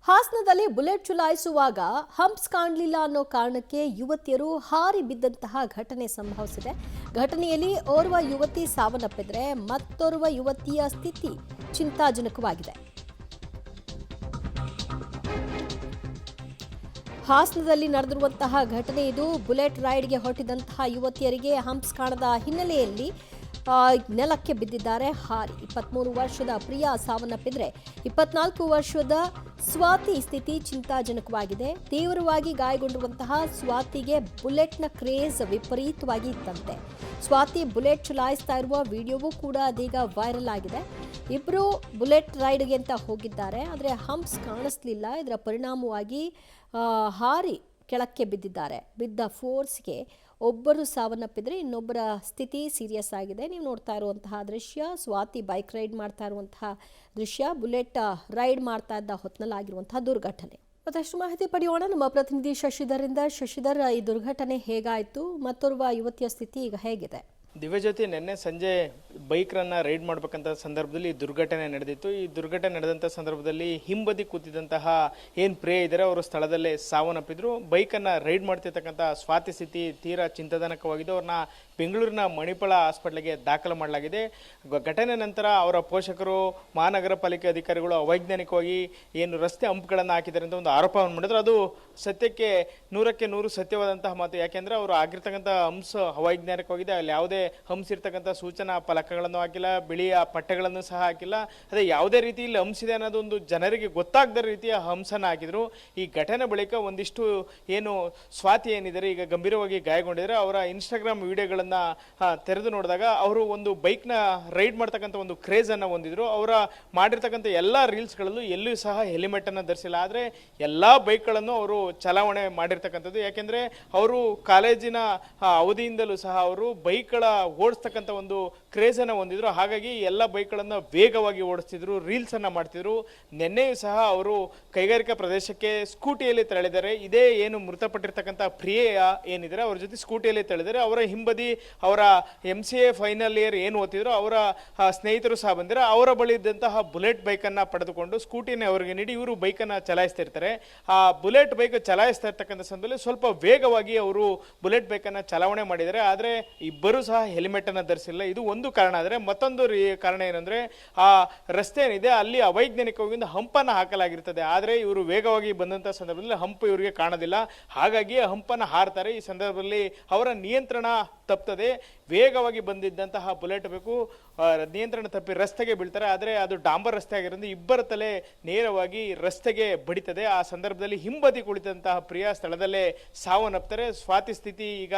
ಹಾಸನದಲ್ಲಿ bullet ಚಲಾಯಿಸುವಾಗ humps ಕಾಣಲಿಲ್ಲ ಅನ್ನೋ ಕಾರಣಕ್ಕೆ ಯುವತಿಯರು ಹಾರಿ ಬಿದ್ದಂತಹ ಘಟನೆ ಸಂಭವಿಸಿದೆ. ಘಟನೆಯಲ್ಲಿ ಓರ್ವ ಯುವತಿ ಸಾವನ್ನಪ್ಪಿದ್ರೆ ಮತ್ತೋರ್ವ ಯುವತಿಯ ಸ್ಥಿತಿ ಚಿಂತಾಜನಕವಾಗಿದೆ. ಹಾಸನದಲ್ಲಿ ನಡೆದಿರುವಂತಹ ಘಟನೆ ಇದು. ಬುಲೆಟ್ ರೈಡ್ಗೆ ಹೊರಟಿದಂತಹ ಯುವತಿಯರಿಗೆ ಹಂಪ್ಸ್ ಕಾಣದ ಹಿನ್ನೆಲೆಯಲ್ಲಿ ನೆಲಕ್ಕೆ ಬಿದ್ದಿದ್ದಾರೆ ಹಾರಿ. 23 ವರ್ಷದ ಪ್ರಿಯಾ ಸಾವನ್ನಪ್ಪಿದ್ರೆ 24 ವರ್ಷದ ಸ್ವಾತಿ ಸ್ಥಿತಿ ಚಿಂತಾಜನಕವಾಗಿದೆ. ತೀವ್ರವಾಗಿ ಗಾಯಗೊಂಡಿರುವಂತಹ ಸ್ವಾತಿಗೆ ಬುಲೆಟ್ನ ಕ್ರೇಜ್ ವಿಪರೀತವಾಗಿ ಇತ್ತಂತೆ. ಸ್ವಾತಿ ಬುಲೆಟ್ ಚಲಾಯಿಸ್ತಾ ಇರುವ ವಿಡಿಯೋವೂ ಕೂಡ ಅದೀಗ ವೈರಲ್ ಆಗಿದೆ. ಇಬ್ಬರು ಬುಲೆಟ್ ರೈಡ್ಗೆ ಅಂತ ಹೋಗಿದ್ದಾರೆ, ಆದರೆ ಹಂಪ್ಸ್ ಕಾಣಿಸ್ಲಿಲ್ಲ. ಇದರ ಪರಿಣಾಮವಾಗಿ ಹಾರಿ ಕೆಳಕ್ಕೆ ಬಿದ್ದಿದ್ದಾರೆ. ಬಿದ್ದ ಫೋರ್ಸ್ಗೆ ಒಬ್ಬರು ಸಾವನ್ನಪ್ಪಿದ್ರೆ ಇನ್ನೊಬ್ಬರ ಸ್ಥಿತಿ ಸೀರಿಯಸ್ ಆಗಿದೆ. ನೀವು ನೋಡ್ತಾ ಇರುವಂತಹ ದೃಶ್ಯ ಸ್ವಾತಿ ಬೈಕ್ ರೈಡ್ ಮಾಡ್ತಾ ಇರುವಂತಹ ದೃಶ್ಯ, ಬುಲೆಟ್ ರೈಡ್ ಮಾಡ್ತಾ ಇದ್ದ ಹೊತ್ತಿನಲ್ಲಾಗಿರುವಂತಹ ದುರ್ಘಟನೆ. ಮತ್ತಷ್ಟು ಮಾಹಿತಿ ಪಡೆಯೋಣ ನಮ್ಮ ಪ್ರತಿನಿಧಿ ಶಶಿಧರಿಂದ. ಶಶಿಧರ್, ಈ ದುರ್ಘಟನೆ ಹೇಗಾಯಿತು? ಮತ್ತೋರ್ವ ಯುವತಿಯ ಸ್ಥಿತಿ ಈಗ ಹೇಗಿದೆ? ದಿವ್ಯಜ್ಯೋತಿ, ನಿನ್ನೆ ಸಂಜೆ ಬೈಕ್ರನ್ನ ರೈಡ್ ಮಾಡಬೇಕಂತ ಸಂದರ್ಭದಲ್ಲಿ ದುರ್ಘಟನೆ ನಡೆದಿತ್ತು. ಈ ದುರ್ಘಟನೆ ನಡೆದಂಥ ಸಂದರ್ಭದಲ್ಲಿ ಹಿಂಬದಿ ಕೂತಿದ್ದಂತಹ ಏನು ಪ್ರಿಯ ಇದ್ದಾರೆ ಅವರು ಸ್ಥಳದಲ್ಲೇ ಸಾವನ್ನಪ್ಪಿದ್ರು. ಬೈಕನ್ನು ರೈಡ್ ಮಾಡ್ತಿರ್ತಕ್ಕಂಥ ಸ್ವಾತಿ ಸ್ಥಿತಿ ತೀರಾ ಚಿಂತಾಜನಕವಾಗಿದ್ದು ಅವ್ರನ್ನ ಬೆಂಗಳೂರಿನ ಮಣಿಪಾಲ ಹಾಸ್ಪಿಟ್ಲಿಗೆ ದಾಖಲು ಮಾಡಲಾಗಿದೆ. ಘಟನೆ ನಂತರ ಅವರ ಪೋಷಕರು, ಮಹಾನಗರ ಪಾಲಿಕೆ ಅಧಿಕಾರಿಗಳು ಅವೈಜ್ಞಾನಿಕವಾಗಿ ಏನು ರಸ್ತೆ ಹಂಪ್ಗಳನ್ನು ಹಾಕಿದ್ದಾರೆ ಅಂತ ಒಂದು ಆರೋಪವನ್ನು ಮಾಡಿದ್ರು. ಅದು ಸತ್ಯಕ್ಕೆ 100ಕ್ಕೆ 100 ಸತ್ಯವಾದಂತಹ ಮಾತು. ಯಾಕೆಂದರೆ ಅವರು ಆಗಿರ್ತಕ್ಕಂಥ ಹಂಸ ಅವೈಜ್ಞಾನಿಕವಾಗಿದೆ. ಅಲ್ಲಿ ಯಾವುದೇ ಹಂಸ ಇರ್ತಕ್ಕಂಥ ಸೂಚನಾ ಫಲಕಗಳನ್ನು ಹಾಕಿಲ್ಲ, ಬಿಳಿಯ ಪಟ್ಟೆಗಳನ್ನು ಸಹ ಹಾಕಿಲ್ಲ. ಅದೇ ಯಾವುದೇ ರೀತಿಯಲ್ಲಿ ಹಂಸಿದೆ ಅನ್ನೋದು ಒಂದು ಜನರಿಗೆ ಗೊತ್ತಾಗದ ರೀತಿಯ ಹಂಸನ ಹಾಕಿದ್ರು. ಈ ಘಟನೆ ಬಳಿಕ ಒಂದಿಷ್ಟು ಏನು ಸ್ವಾತಿ ಏನಿದ್ದಾರೆ ಈಗ ಗಂಭೀರವಾಗಿ ಗಾಯಗೊಂಡಿದ್ದಾರೆ. ಅವರ ಇನ್ಸ್ಟಾಗ್ರಾಮ್ ವಿಡಿಯೋಗಳನ್ನು ತೆರೆದು ನೋಡಿದಾಗ ಅವರು ಒಂದು ಬೈಕ್ನ ರೈಡ್ ಮಾಡ್ತಕ್ಕಂಥ ಒಂದು ಕ್ರೇಜನ್ನು ಹೊಂದಿದ್ರು. ಅವರ ಮಾಡಿರ್ತಕ್ಕಂಥ ಎಲ್ಲ ರೀಲ್ಸ್ಗಳಲ್ಲೂ ಎಲ್ಲೂ ಸಹ ಹೆಲ್ಮೆಟನ್ನು ಧರಿಸಿಲ್ಲ. ಆದರೆ ಎಲ್ಲ ಬೈಕ್ಗಳನ್ನು ಅವರು ಚಲಾವಣೆ ಮಾಡಿರ್ತಕ್ಕಂಥದ್ದು. ಯಾಕೆಂದರೆ ಅವರು ಕಾಲೇಜಿನ ಅವಧಿಯಿಂದಲೂ ಸಹ ಅವರು ಬೈಕ್ಗಳ ಓಡಿಸ್ತಕ್ಕಂಥ ಒಂದು ಕ್ರೇಜನ್ನು ಹೊಂದಿದ್ರು. ಹಾಗಾಗಿ ಎಲ್ಲ ಬೈಕ್ಗಳನ್ನು ವೇಗವಾಗಿ ಓಡಿಸ್ತಿದ್ರು, ರೀಲ್ಸನ್ನು ಮಾಡ್ತಿದ್ರು. ನಿನ್ನೆಯೂ ಸಹ ಅವರು ಕೈಗಾರಿಕಾ ಪ್ರದೇಶಕ್ಕೆ ಸ್ಕೂಟಿಯಲ್ಲಿ ತೆರಳಿದ್ದಾರೆ. ಇದೇ ಏನು ಮೃತಪಟ್ಟಿರ್ತಕ್ಕಂಥ ಪ್ರಿಯೆಯ ಏನಿದ್ದಾರೆ ಅವ್ರ ಜೊತೆ ಸ್ಕೂಟಿಯಲ್ಲಿ ತೆರಳಿದ್ದಾರೆ. ಅವರ ಹಿಂಬದಿ ಅವರ MCA ಫೈನಲ್ ಇಯರ್ ಏನು ಓದ್ತಿದ್ರು ಅವರ ಸ್ನೇಹಿತರು ಸಹ ಬಂದಿದ್ದಾರೆ. ಅವರ ಬಳಿ ಇದ್ದಂತಹ ಬುಲೆಟ್ ಬೈಕನ್ನು ಪಡೆದುಕೊಂಡು ಸ್ಕೂಟಿನ ಅವರಿಗೆ ನೀಡಿ ಇವರು ಬೈಕನ್ನು ಚಲಾಯಿಸ್ತಿರ್ತಾರೆ. ಆ ಬುಲೆಟ್ ಬೈಕ್ ಚಲಾಯಿಸ್ತಾ ಇರ್ತಕ್ಕಂಥ ಸಂದರ್ಭದಲ್ಲಿ ಸ್ವಲ್ಪ ವೇಗವಾಗಿ ಅವರು ಬುಲೆಟ್ ಬೈಕನ್ನು ಚಲಾವಣೆ ಮಾಡಿದ್ದಾರೆ. ಆದರೆ ಇಬ್ಬರು ಸಹ ಹೆಲ್ಮೆಟನ್ನು ಧರಿಸಿಲ್ಲ. ಇದು ಒಂದು ಕಾರಣ. ಆದರೆ ಮತ್ತೊಂದು ಕಾರಣ ಏನಂದರೆ ಆ ರಸ್ತೆ ಏನಿದೆ ಅಲ್ಲಿ ಅವೈಜ್ಞಾನಿಕವಾಗಿ ಹಂಪನ್ನು ಹಾಕಲಾಗಿರ್ತದೆ. ಆದರೆ ಇವರು ವೇಗವಾಗಿ ಬಂದಂಥ ಸಂದರ್ಭದಲ್ಲಿ ಹಂಪ್ ಇವರಿಗೆ ಕಾಣೋದಿಲ್ಲ. ಹಾಗಾಗಿ ಹಂಪನ್ನು ಹಾರ್ತಾರೆ. ಈ ಸಂದರ್ಭದಲ್ಲಿ ಅವರ ನಿಯಂತ್ರಣ ತಪ್ಪುತ್ತದೆ. ವೇಗವಾಗಿ ಬಂದಿದ್ದಂತಹ ಬುಲೆಟ್ ಬೇಕು ನಿಯಂತ್ರಣ ತಪ್ಪಿ ರಸ್ತೆಗೆ ಬೀಳ್ತಾರೆ. ಆದರೆ ಅದು ಡಾಂಬರ್ ರಸ್ತೆ ಆಗಿರೋದ್ರಿಂದ ಇಬ್ಬರ ತಲೆ ನೇರವಾಗಿ ರಸ್ತೆಗೆ ಬಡಿತದೆ. ಆ ಸಂದರ್ಭದಲ್ಲಿ ಹಿಂಬದಿ ಕುಳಿತಂತಹ ಪ್ರಿಯಾ ಸ್ಥಳದಲ್ಲೇ ಸಾವನ್ನಪ್ತಾರೆ. ಸ್ವಾತಿ ಸ್ಥಿತಿ ಈಗ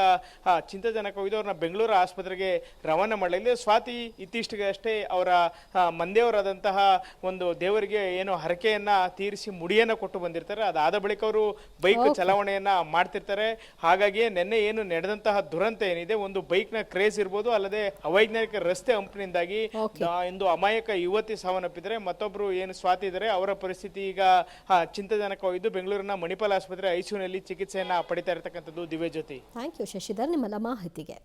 ಚಿಂತಾಜನಕವಾಗಿದ್ದು ಅವ್ರನ್ನ ಬೆಂಗಳೂರು ಆಸ್ಪತ್ರೆಗೆ ರವಾನೆ ಮಾಡಲಾಗಿದೆ. ಸ್ವಾತಿ ಇತ್ತೀಚೆಗೆ ಅಷ್ಟೇ ಅವರ ಮಂದೆಯವರಾದಂತಹ ಒಂದು ದೇವರಿಗೆ ಏನು ಹರಕೆಯನ್ನ ತೀರಿಸಿ ಮುಡಿಯನ್ನು ಕೊಟ್ಟು ಬಂದಿರ್ತಾರೆ. ಅದಾದ ಬಳಿಕ ಅವರು ಬೈಕ್ ಚಲಾವಣೆಯನ್ನ ಮಾಡ್ತಿರ್ತಾರೆ. ಹಾಗಾಗಿ ನಿನ್ನೆ ಏನು ನಡೆದಂತಹ ದುರಂತ ಏನಿದೆ, ಒಂದು ಬೈಕ್ನ ಕ್ರೇಜ್ ಇರ್ಬೋದು, ಅಲ್ಲದೆ ಅವೈಜ್ಞಾನಿಕ ರಸ್ತೆ ಹಂಪಿನಿಂದಾಗಿ ಒಂದು ಅಮಾಯಕ ಯುವತಿ ಸಾವನ್ನಪ್ಪಿದರೆ ಮತ್ತೊಬ್ಬರು ಏನು ಸ್ವಾತಿ ಇದ್ದಾರೆ ಅವರ ಪರಿಸ್ಥಿತಿ ಈಗ ಚಿಂತಾಜನಕವಾಗಿದ್ದು ಬೆಂಗಳೂರಿನ ಮಣಿಪಾಲ ಆಸ್ಪತ್ರೆ ICUನಲ್ಲಿ ಚಿಕಿತ್ಸೆಯನ್ನ ಪಡಿತಾ ಇರತಕ್ಕಂಥದ್ದು. ದಿವ್ಯಜ್ಯೋತಿ, ಥ್ಯಾಂಕ್ ಯು ಶಶಿಧರ್ ನಿಮ್ಮೆಲ್ಲ ಮಾಹಿತಿಗೆ.